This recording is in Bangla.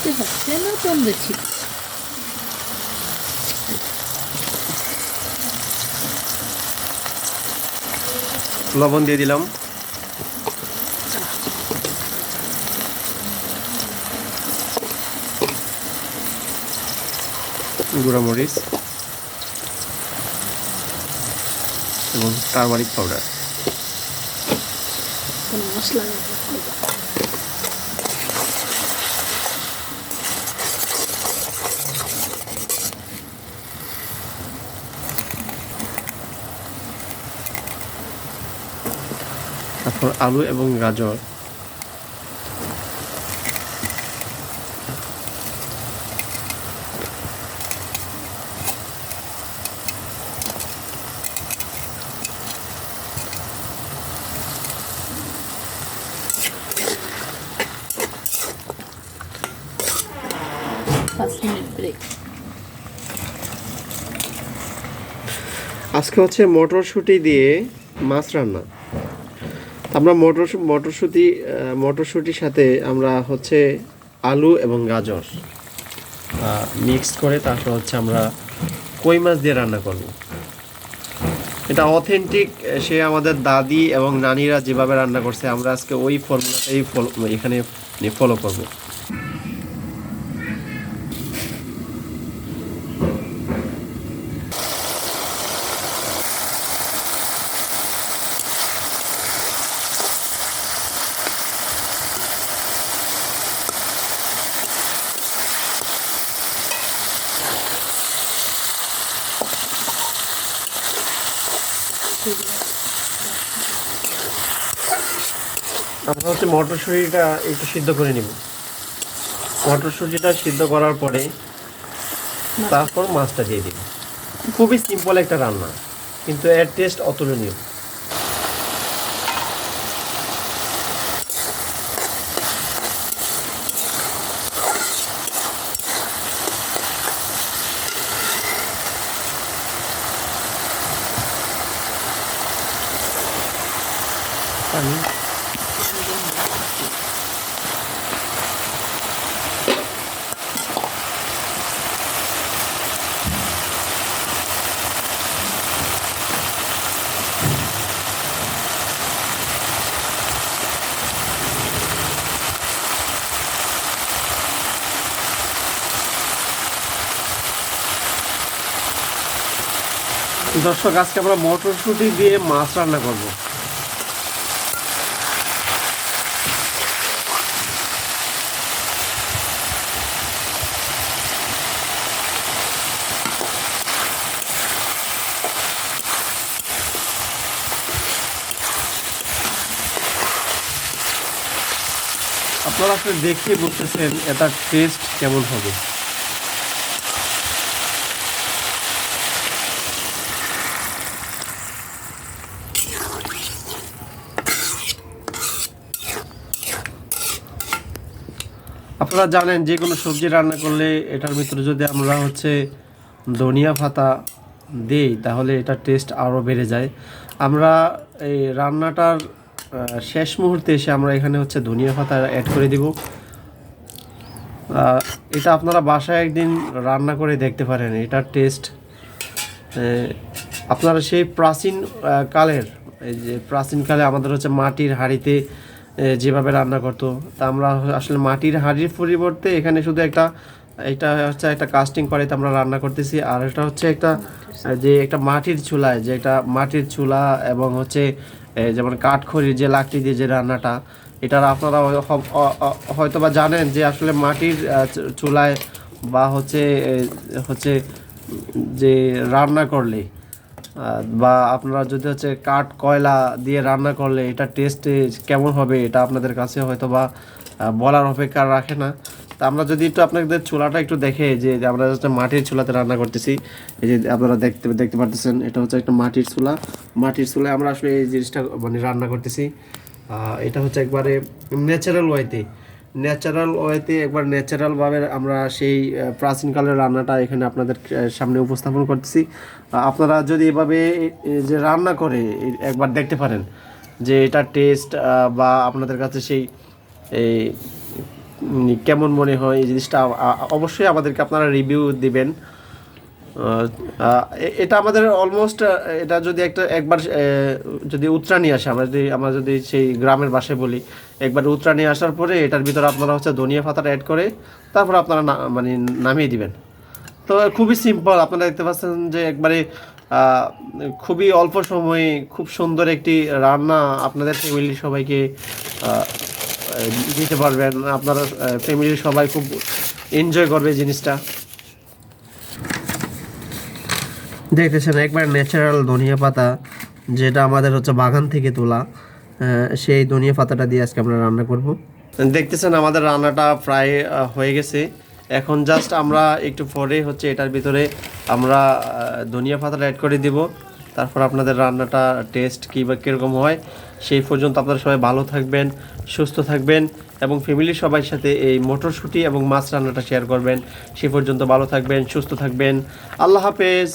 আজকে হচ্ছে নতুন রেসিপি। লবণ দিয়ে দিলাম, গুঁড়ামরিচ এবং টারমারিক পাউডার। কোনো মশলা ব্যবহার করবো। তারপর আলু এবং গাজর, পাঁচ মিনিট ব্রেক। আজকে হচ্ছে মটরশুঁটি দিয়ে মাছ রান্না। আমরা মটরশুঁটির সাথে আমরা হচ্ছে আলু এবং গাজর মিক্সড করে তারপর হচ্ছে আমরা কই মাছ দিয়ে রান্না করব। এটা অথেন্টিক, সে আমাদের দাদি এবং নানিরা যেভাবে রান্না করছে আমরা আজকে ওই ফর্মুলাটাই এখানে ফলো করব। আমরা হচ্ছে মটরশুঁটিটা একটু সিদ্ধ করে নিব। মটরশুঁটিটা সিদ্ধ করার পরে তারপর মাছটা দিয়ে দিব। খুবই সিম্পল একটা রান্না, কিন্তু এর টেস্ট অতুলনীয়। পানি দর্শক, আজকে আমরা মটরশুঁটি দিয়ে মাছ রান্না করব। আপনারা আসলে দেখে বুঝতেছেন এটার টেস্ট কেমন হবে। আপনারা জানেন যে কোনো সবজি রান্না করলে এটার ভিতরে যদি আমরা হচ্ছে ধনিয়া পাতা দিই তাহলে এটার টেস্ট আরও বেড়ে যায়। আমরা এই রান্নাটার শেষ মুহূর্তে এসে আমরা এখানে হচ্ছে ধনিয়া পাতা অ্যাড করে দিব। এটা আপনারা বাসায় একদিন রান্না করে দেখতে পারেন। এটার টেস্ট আপনারা সেই কালের, এই যে প্রাচীনকালে আমাদের হচ্ছে মাটির হাঁড়িতে যেভাবে রান্না করতো, তা আমরা আসলে মাটির হাঁড়ির পরিবর্তে এখানে শুধু এটা হচ্ছে একটা কাস্টিং কড়াইতে আমরা রান্না করতেছি। আর এটা হচ্ছে একটা মাটির চুলায়, যে একটা মাটির চুলা এবং হচ্ছে যেমন কাঠখড়ির যে লাকড়ি দিয়ে যে রান্নাটা, এটার আপনারা হয়তো বা জানেন যে আসলে মাটির চুলায় বা হচ্ছে যে রান্না করলে বা আপনারা যদি হচ্ছে কাঠ কয়লা দিয়ে রান্না করলে এটা টেস্টে কেমন হবে এটা আপনাদের কাছে হয়তো বা বলার অপেক্ষা রাখে না। তা আমরা যদি একটু আপনাদের চুলাটা একটু দেখে, যে আমরা হচ্ছে মাটির চুলাতে রান্না করতেছি, এই যে আপনারা দেখতে পারতেছেন এটা হচ্ছে একটা মাটির চুলা। মাটির চুলায় আমরা আসলে এই জিনিসটা মানে রান্না করতেছি। এটা হচ্ছে একবারে ন্যাচারাল ওয়েতে একবার ন্যাচারালভাবে আমরা সেই প্রাচীনকালের রান্নাটা এখানে আপনাদের সামনে উপস্থাপন করতেছি। আপনারা যদি এভাবে যে রান্না করে একবার দেখতে পারেন যে এটা টেস্ট বা আপনাদের কাছে সেই এই কেমন মনে হয় এই জিনিসটা অবশ্যই আমাদেরকে আপনারা রিভিউ দিবেন। এটা আমাদের অলমোস্ট এটা যদি একবার যদি উতরানি আসে, আমরা যদি সেই গ্রামের ভাষায় বলি, একবার উতরানি আসার পরে এটার ভিতরে আপনারা হচ্ছে ধনিয়া পাতাটা অ্যাড করে তারপর আপনারা মানে নামিয়ে দিবেন। তো খুবই সিম্পল, আপনারা দেখতে পাচ্ছেন যে একবারে খুবই অল্প সময়ে খুব সুন্দর একটি রান্না আপনাদের ফ্যামিলির সবাইকে দিতে পারবেন। আপনারা ফ্যামিলির সবাই খুব এনজয় করবে জিনিসটা। দেখতেছেন একবার ন্যাচারাল ধনিয়া পাতা, যেটা আমাদের হচ্ছে বাগান থেকে তোলা, সেই ধনিয়া পাতাটা দিয়ে আজকে আমরা রান্না করব। দেখতেছেন আমাদের রান্নাটা প্রায় হয়ে গেছে। এখন জাস্ট আমরা একটু পরে হচ্ছে এটার ভিতরে আমরা ধনিয়া পাতাটা অ্যাড করে দিব। তারপর আপনাদের রান্নাটা টেস্ট কী বা কীরকম হয় সেই পর্যন্ত আপনারা সবাই ভালো থাকবেন, সুস্থ থাকবেন এবং ফ্যামিলির সবার সাথে এই মটরশুঁটি এবং মাছ রান্নাটা শেয়ার করবেন। সেই পর্যন্ত ভালো থাকবেন, সুস্থ থাকবেন। আল্লাহ হাফেজ।